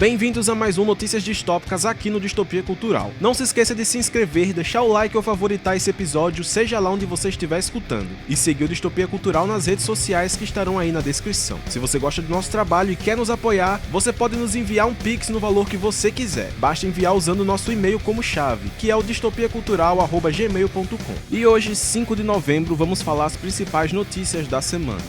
Bem-vindos a mais um Notícias Distópicas aqui no Distopia Cultural. Não se esqueça de se inscrever, deixar o like ou favoritar esse episódio, seja lá onde você estiver escutando, e seguir o Distopia Cultural nas redes sociais que estarão aí na descrição. Se você gosta do nosso trabalho e quer nos apoiar, você pode nos enviar um Pix no valor que você quiser. Basta enviar usando o nosso e-mail como chave, que é o distopiacultural@gmail.com. E hoje, 5 de novembro, vamos falar as principais notícias da semana.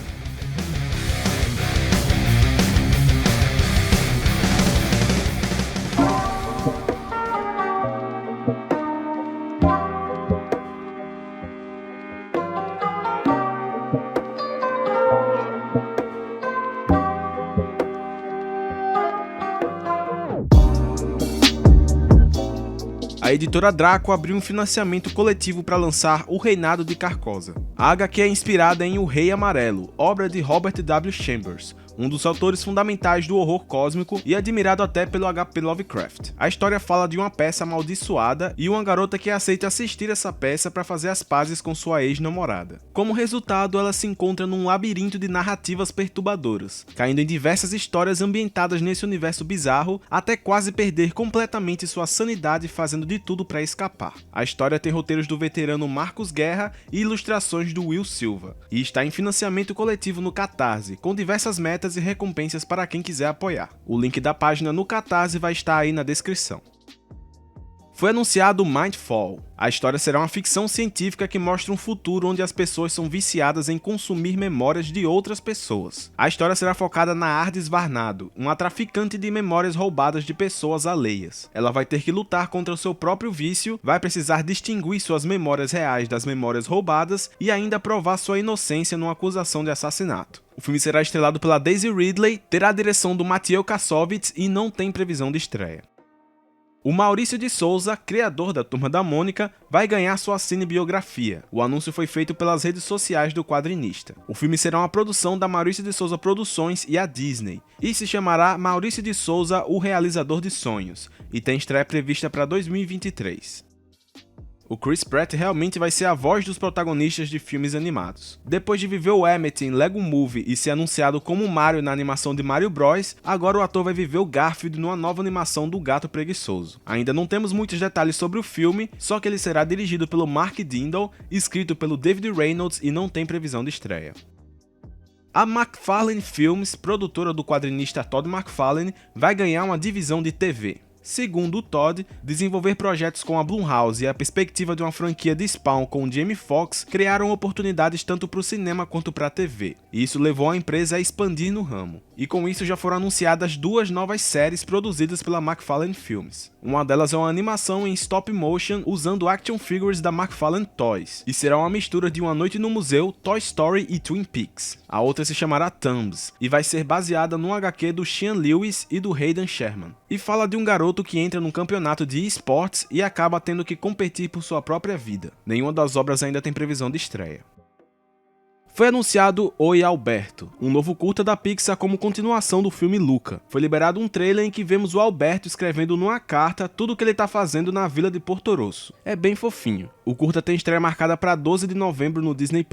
A editora Draco abriu um financiamento coletivo para lançar O Reinado de Carcosa. A HQ é inspirada em O Rei Amarelo, obra de Robert W. Chambers, um dos autores fundamentais do horror cósmico e admirado até pelo H.P. Lovecraft. A história fala de uma peça amaldiçoada e uma garota que aceita assistir essa peça para fazer as pazes com sua ex-namorada. Como resultado, ela se encontra num labirinto de narrativas perturbadoras, caindo em diversas histórias ambientadas nesse universo bizarro, até quase perder completamente sua sanidade fazendo de tudo para escapar. A história tem roteiros do veterano Marcos Guerra e ilustrações do Will Silva, e está em financiamento coletivo no Catarse, com diversas metas e recompensas para quem quiser apoiar. O link da página no Catarse vai estar aí na descrição. Foi anunciado Mindfall. A história será uma ficção científica que mostra um futuro onde as pessoas são viciadas em consumir memórias de outras pessoas. A história será focada na Ardis Varnado, uma traficante de memórias roubadas de pessoas alheias. Ela vai ter que lutar contra o seu próprio vício, vai precisar distinguir suas memórias reais das memórias roubadas e ainda provar sua inocência numa acusação de assassinato. O filme será estrelado pela Daisy Ridley, terá a direção do Mathieu Kassovitz e não tem previsão de estreia. O Maurício de Souza, criador da Turma da Mônica, vai ganhar sua cinebiografia. O anúncio foi feito pelas redes sociais do quadrinista. O filme será uma produção da Maurício de Souza Produções e a Disney, e se chamará Maurício de Souza, o Realizador de Sonhos, e tem estreia prevista para 2023. O Chris Pratt realmente vai ser a voz dos protagonistas de filmes animados. Depois de viver o Emmett em Lego Movie e ser anunciado como Mario na animação de Mario Bros, agora o ator vai viver o Garfield numa nova animação do Gato Preguiçoso. Ainda não temos muitos detalhes sobre o filme, só que ele será dirigido pelo Mark Dindal, escrito pelo David Reynolds e não tem previsão de estreia. A McFarlane Films, produtora do quadrinista Todd McFarlane, vai ganhar uma divisão de TV. Segundo o Todd, desenvolver projetos com a Blumhouse e a perspectiva de uma franquia de Spawn com o Jamie Foxx criaram oportunidades tanto para o cinema quanto para a TV, e isso levou a empresa a expandir no ramo. E com isso já foram anunciadas duas novas séries produzidas pela McFarlane Films. Uma delas é uma animação em stop motion usando action figures da McFarlane Toys, e será uma mistura de Uma Noite no Museu, Toy Story e Twin Peaks. A outra se chamará Thumbs, e vai ser baseada no HQ do Sean Lewis e do Hayden Sherman, e fala de um garoto que entra num campeonato de esportes e acaba tendo que competir por sua própria vida. Nenhuma das obras ainda tem previsão de estreia. Foi anunciado Oi Alberto, um novo curta da Pixar como continuação do filme Luca. Foi liberado um trailer em que vemos o Alberto escrevendo numa carta tudo o que ele está fazendo na vila de Porto Rosso. É bem fofinho. O curta tem estreia marcada para 12 de novembro no Disney+.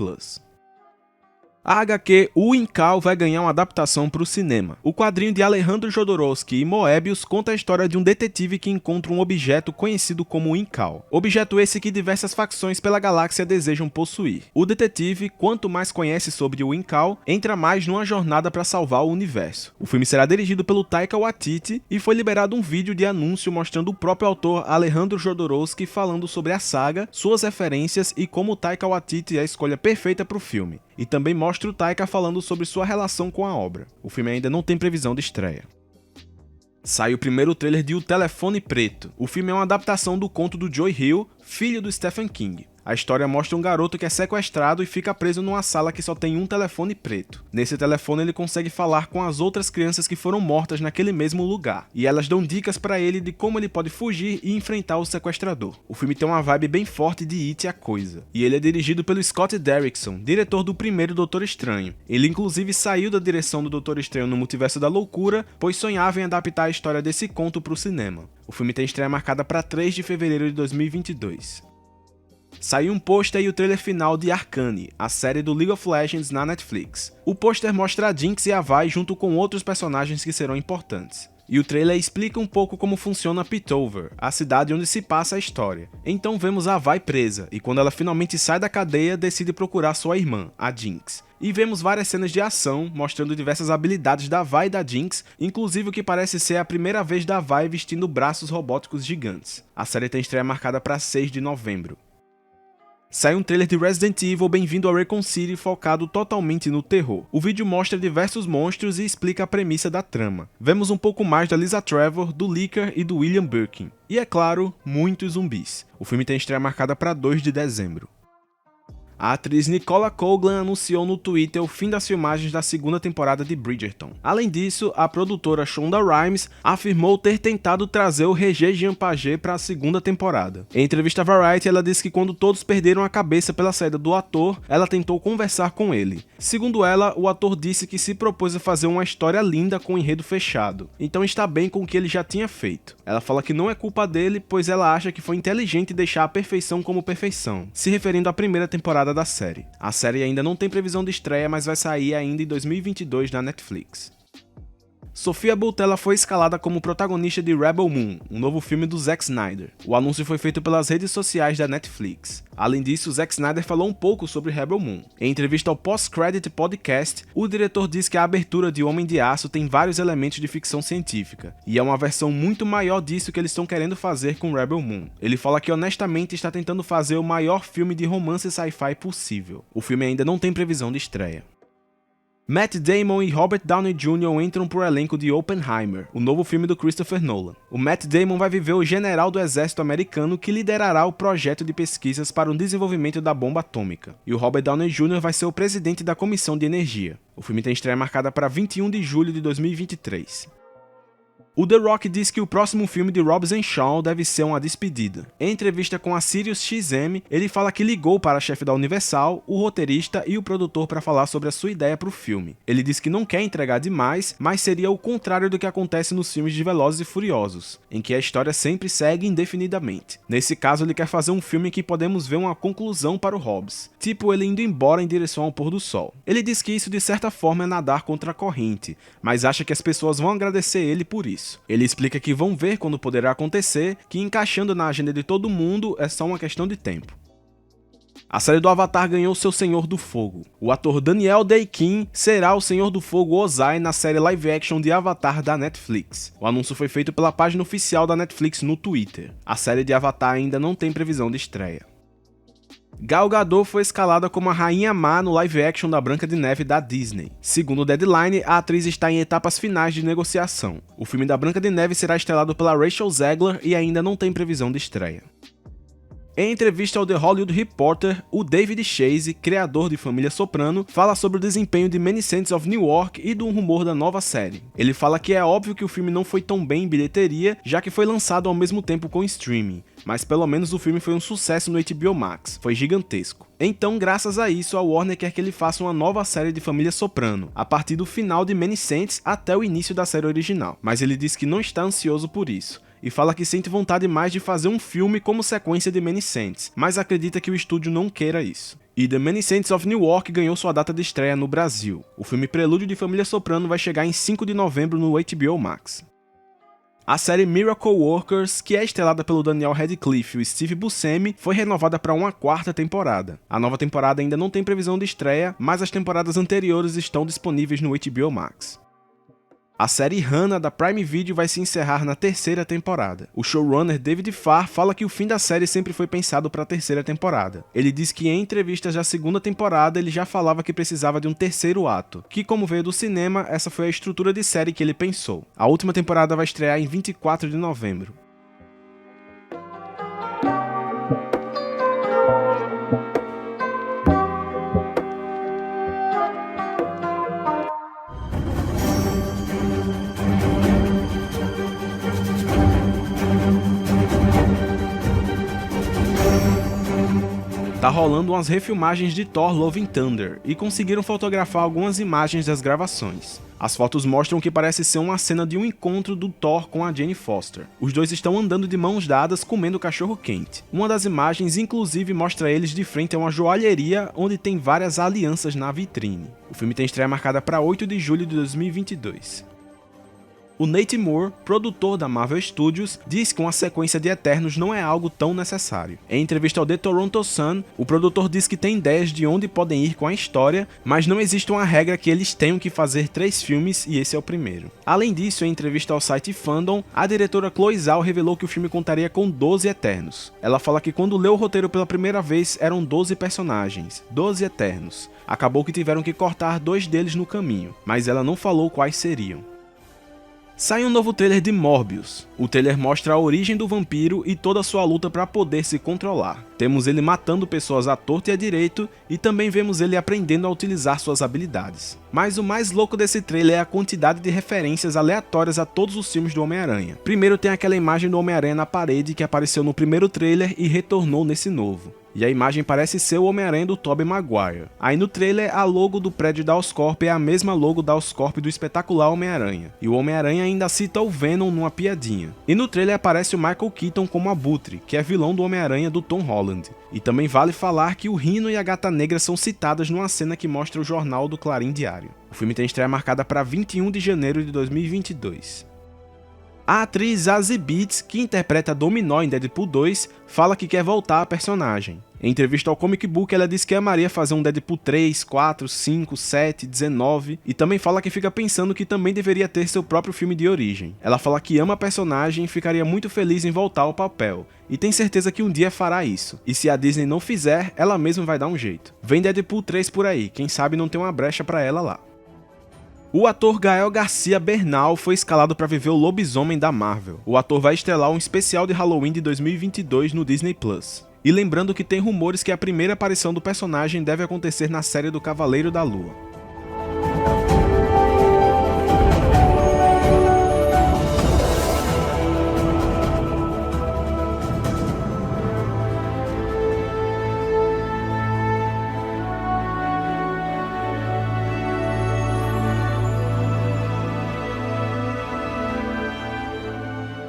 A HQ O Incal vai ganhar uma adaptação para o cinema. O quadrinho de Alejandro Jodorowsky e Moebius conta a história de um detetive que encontra um objeto conhecido como o Incal. Objeto esse que diversas facções pela galáxia desejam possuir. O detetive, quanto mais conhece sobre o Incal, entra mais numa jornada para salvar o universo. O filme será dirigido pelo Taika Waititi e foi liberado um vídeo de anúncio mostrando o próprio autor Alejandro Jodorowsky falando sobre a saga, suas referências e como o Taika Waititi é a escolha perfeita para o filme. E também mostra o Taika falando sobre sua relação com a obra. O filme ainda não tem previsão de estreia. Sai o primeiro trailer de O Telefone Preto. O filme é uma adaptação do conto do Joe Hill, filho do Stephen King. A história mostra um garoto que é sequestrado e fica preso numa sala que só tem um telefone preto. Nesse telefone ele consegue falar com as outras crianças que foram mortas naquele mesmo lugar, e elas dão dicas pra ele de como ele pode fugir e enfrentar o sequestrador. O filme tem uma vibe bem forte de It, a Coisa, e ele é dirigido pelo Scott Derrickson, diretor do primeiro Doutor Estranho. Ele inclusive saiu da direção do Doutor Estranho no Multiverso da Loucura, pois sonhava em adaptar a história desse conto pro cinema. O filme tem estreia marcada para 3 de fevereiro de 2022. Saiu um pôster e o trailer final de Arcane, a série do League of Legends na Netflix. O pôster mostra a Jinx e a Vi junto com outros personagens que serão importantes. e o trailer explica um pouco como funciona Piltover, a cidade onde se passa a história. Então vemos a Vi presa, e quando ela finalmente sai da cadeia, decide procurar sua irmã, a Jinx. E vemos várias cenas de ação, mostrando diversas habilidades da Vi e da Jinx, inclusive o que parece ser a primeira vez da Vi vestindo braços robóticos gigantes. A série tem estreia marcada para 6 de novembro. Sai um trailer de Resident Evil Bem-vindo a Raccoon City focado totalmente no terror. O vídeo mostra diversos monstros e explica a premissa da trama. Vemos um pouco mais da Lisa Trevor, do Licker e do William Birkin. E é claro, muitos zumbis. O filme tem estreia marcada para 2 de dezembro. A atriz Nicola Coughlan anunciou no Twitter o fim das filmagens da segunda temporada de Bridgerton. Além disso, a produtora Shonda Rhimes afirmou ter tentado trazer o Regé Jean Pagé para a segunda temporada. Em entrevista à Variety, ela disse que quando todos perderam a cabeça pela saída do ator, ela tentou conversar com ele. Segundo ela, o ator disse que se propôs a fazer uma história linda com um enredo fechado, então está bem com o que ele já tinha feito. Ela fala que não é culpa dele, pois ela acha que foi inteligente deixar a perfeição como perfeição, se referindo à primeira temporada da série. A série ainda não tem previsão de estreia, mas vai sair ainda em 2022 na Netflix. Sofia Boutella foi escalada como protagonista de Rebel Moon, um novo filme do Zack Snyder. O anúncio foi feito pelas redes sociais da Netflix. Além disso, Zack Snyder falou um pouco sobre Rebel Moon. Em entrevista ao Post-Credit Podcast, o diretor diz que a abertura de Homem de Aço tem vários elementos de ficção científica, e é uma versão muito maior disso que eles estão querendo fazer com Rebel Moon. Ele fala que honestamente está tentando fazer o maior filme de romance sci-fi possível. O filme ainda não tem previsão de estreia. Matt Damon e Robert Downey Jr. entram pro elenco de Oppenheimer, o novo filme do Christopher Nolan. O Matt Damon vai viver o general do exército americano que liderará o projeto de pesquisas para o desenvolvimento da bomba atômica. E o Robert Downey Jr. vai ser o presidente da Comissão de Energia. O filme tem estreia marcada para 21 de julho de 2023. O The Rock diz que o próximo filme de Hobbs & Shaw deve ser uma despedida. Em entrevista com a SiriusXM, ele fala que ligou para a chefe da Universal, o roteirista e o produtor para falar sobre a sua ideia para o filme. Ele diz que não quer entregar demais, mas seria o contrário do que acontece nos filmes de Velozes e Furiosos, em que a história sempre segue indefinidamente. Nesse caso, ele quer fazer um filme em que podemos ver uma conclusão para o Hobbs, tipo ele indo embora em direção ao pôr do sol. Ele diz que isso de certa forma é nadar contra a corrente, mas acha que as pessoas vão agradecer ele por isso. Ele explica que vão ver quando poderá acontecer, que encaixando na agenda de todo mundo é só uma questão de tempo. A série do Avatar ganhou seu Senhor do Fogo. O ator Daniel Day-Kim será o Senhor do Fogo Ozai na série live action de Avatar da Netflix. O anúncio foi feito pela página oficial da Netflix no Twitter. A série de Avatar ainda não tem previsão de estreia. Gal Gadot foi escalada como a Rainha Má no live action da Branca de Neve da Disney. Segundo o Deadline, a atriz está em etapas finais de negociação. O filme da Branca de Neve será estrelado pela Rachel Zegler e ainda não tem previsão de estreia. Em entrevista ao The Hollywood Reporter, o David Chase, criador de Família Soprano, fala sobre o desempenho de Many Saints of Newark e do rumor da nova série. Ele fala que é óbvio que o filme não foi tão bem em bilheteria, já que foi lançado ao mesmo tempo com streaming, mas pelo menos o filme foi um sucesso no HBO Max, foi gigantesco. Então, graças a isso, a Warner quer que ele faça uma nova série de Família Soprano, a partir do final de Many Saints até o início da série original, mas ele diz que não está ansioso por isso. E fala que sente vontade mais de fazer um filme como sequência de Many Saints, mas acredita que o estúdio não queira isso. E The Many Saints of Newark ganhou sua data de estreia no Brasil. O filme Prelúdio de Família Soprano vai chegar em 5 de novembro no HBO Max. A série Miracle Workers, que é estrelada pelo Daniel Radcliffe e Steve Buscemi, foi renovada para uma 4ª temporada. A nova temporada ainda não tem previsão de estreia, mas as temporadas anteriores estão disponíveis no HBO Max. A série Hannah da Prime Video vai se encerrar na 3ª temporada. O showrunner David Farr fala que o fim da série sempre foi pensado para a 3ª temporada. Ele diz que em entrevistas da 2ª temporada ele já falava que precisava de um 3º ato, que como veio do cinema, essa foi a estrutura de série que ele pensou. A última temporada vai estrear em 24 de novembro. Tá rolando umas refilmagens de Thor Love and Thunder e conseguiram fotografar algumas imagens das gravações. As fotos mostram que parece ser uma cena de um encontro do Thor com a Jane Foster. Os dois estão andando de mãos dadas comendo cachorro quente. Uma das imagens inclusive mostra eles de frente a uma joalheria onde tem várias alianças na vitrine. O filme tem estreia marcada para 8 de julho de 2022. O Nate Moore, produtor da Marvel Studios, diz que uma sequência de Eternos não é algo tão necessário. Em entrevista ao The Toronto Sun, o produtor diz que tem ideias de onde podem ir com a história, mas não existe uma regra que eles tenham que fazer 3 filmes e esse é o primeiro. Além disso, em entrevista ao site Fandom, a diretora Chloe Zhao revelou que o filme contaria com 12 Eternos. Ela fala que quando leu o roteiro pela primeira vez eram 12 personagens, 12 Eternos. Acabou que tiveram que cortar 2 deles no caminho, mas ela não falou quais seriam. Sai um novo trailer de Morbius. O trailer mostra a origem do vampiro e toda a sua luta para poder se controlar. Temos ele matando pessoas à torta e à direito e também vemos ele aprendendo a utilizar suas habilidades. Mas o mais louco desse trailer é a quantidade de referências aleatórias a todos os filmes do Homem-Aranha. Primeiro tem aquela imagem do Homem-Aranha na parede que apareceu no primeiro trailer e retornou nesse novo. E a imagem parece ser o Homem-Aranha do Tobey Maguire. Aí no trailer, a logo do prédio da Oscorp é a mesma logo da Oscorp do espetacular Homem-Aranha. E o Homem-Aranha ainda cita o Venom numa piadinha. E no trailer aparece o Michael Keaton como Abutre, que é vilão do Homem-Aranha do Tom Holland. E também vale falar que o Rhino e a Gata Negra são citadas numa cena que mostra o jornal do Clarim Diário. O filme tem estreia marcada para 21 de janeiro de 2022. A atriz Zazie Beetz, que interpreta Dominó em Deadpool 2, fala que quer voltar à personagem. Em entrevista ao Comic Book, ela disse que amaria fazer um Deadpool 3, 4, 5, 7, 19 e também fala que fica pensando que também deveria ter seu próprio filme de origem. Ela fala que ama a personagem e ficaria muito feliz em voltar ao papel, e tem certeza que um dia fará isso. E se a Disney não fizer, ela mesma vai dar um jeito. Vem Deadpool 3 por aí, quem sabe não tem uma brecha pra ela lá. O ator Gael Garcia Bernal foi escalado para viver o lobisomem da Marvel. O ator vai estrelar um especial de Halloween de 2022 no Disney+. E lembrando que tem rumores que a primeira aparição do personagem deve acontecer na série do Cavaleiro da Lua.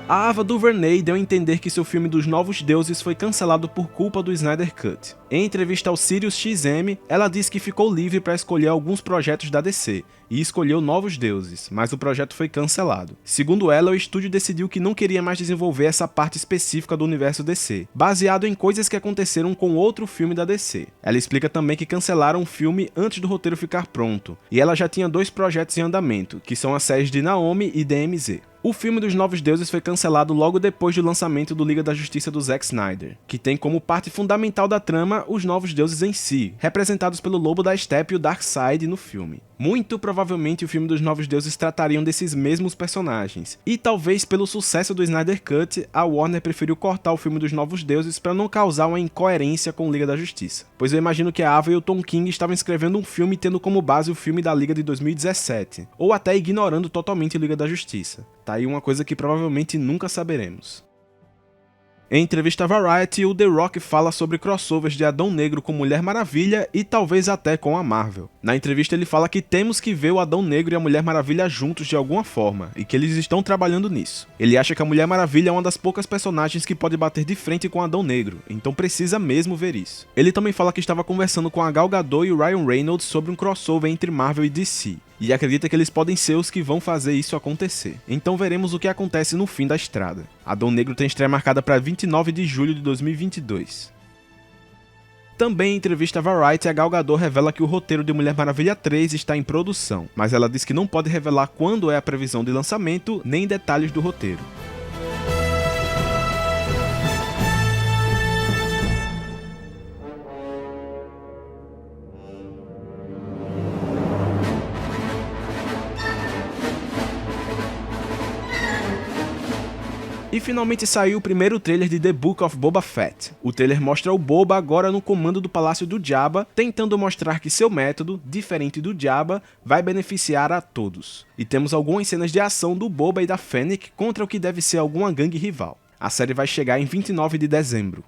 A Ava DuVernay deu a entender que seu filme dos Novos Deuses foi cancelado por culpa do Snyder Cut. Em entrevista ao SiriusXM, ela disse que ficou livre para escolher alguns projetos da DC, e escolheu Novos Deuses, mas o projeto foi cancelado. Segundo ela, o estúdio decidiu que não queria mais desenvolver essa parte específica do universo DC, baseado em coisas que aconteceram com outro filme da DC. Ela explica também que cancelaram o filme antes do roteiro ficar pronto, e ela já tinha 2 projetos em andamento, que são as séries de Naomi e DMZ. O filme dos Novos Deuses foi cancelado logo depois do lançamento do Liga da Justiça do Zack Snyder, que tem como parte fundamental da trama os Novos Deuses em si, representados pelo Lobo da Steppe e o Darkseid no filme. Muito provavelmente o filme dos Novos Deuses tratariam desses mesmos personagens, e talvez pelo sucesso do Snyder Cut, a Warner preferiu cortar o filme dos Novos Deuses para não causar uma incoerência com o Liga da Justiça. Pois eu imagino que a Ava e o Tom King estavam escrevendo um filme tendo como base o filme da Liga de 2017, ou até ignorando totalmente o Liga da Justiça. Tá aí uma coisa que provavelmente nunca saberemos. Em entrevista à Variety, o The Rock fala sobre crossovers de Adão Negro com Mulher Maravilha e talvez até com a Marvel. Na entrevista ele fala que temos que ver o Adão Negro e a Mulher Maravilha juntos de alguma forma, e que eles estão trabalhando nisso. Ele acha que a Mulher Maravilha é uma das poucas personagens que pode bater de frente com o Adão Negro, então precisa mesmo ver isso. Ele também fala que estava conversando com a Gal Gadot e o Ryan Reynolds sobre um crossover entre Marvel e DC. E acredita que eles podem ser os que vão fazer isso acontecer. Então veremos o que acontece no fim da estrada. Adão Negro tem estreia marcada para 29 de julho de 2022. Também em entrevista à Variety, a Gal Gadot revela que o roteiro de Mulher Maravilha 3 está em produção, mas ela diz que não pode revelar quando é a previsão de lançamento, nem detalhes do roteiro. E finalmente saiu o primeiro trailer de The Book of Boba Fett. O trailer mostra o Boba agora no comando do Palácio do Jabba, tentando mostrar que seu método, diferente do Jabba, vai beneficiar a todos. E temos algumas cenas de ação do Boba e da Fennec contra o que deve ser alguma gangue rival. A série vai chegar em 29 de dezembro.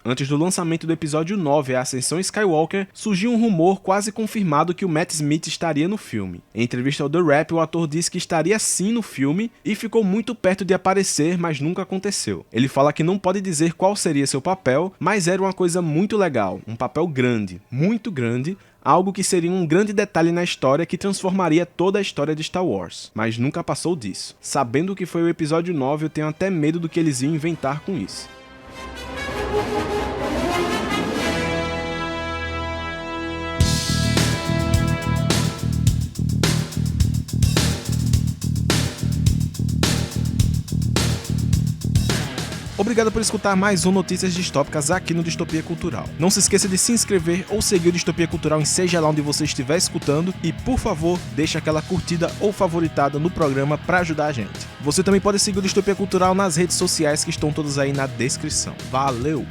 Antes do lançamento do episódio 9, A Ascensão Skywalker, surgiu um rumor quase confirmado que o Matt Smith estaria no filme. Em entrevista ao The Wrap, o ator disse que estaria sim no filme e ficou muito perto de aparecer, mas nunca aconteceu. Ele fala que não pode dizer qual seria seu papel, mas era uma coisa muito legal, um papel grande, muito grande, algo que seria um grande detalhe na história que transformaria toda a história de Star Wars, mas nunca passou disso. Sabendo que foi o episódio 9, eu tenho até medo do que eles iam inventar com isso. Obrigado por escutar mais um Notícias Distópicas aqui no Distopia Cultural. Não se esqueça de se inscrever ou seguir o Distopia Cultural em seja lá onde você estiver escutando e, por favor, deixe aquela curtida ou favoritada no programa para ajudar a gente. Você também pode seguir o Distopia Cultural nas redes sociais que estão todas aí na descrição. Valeu!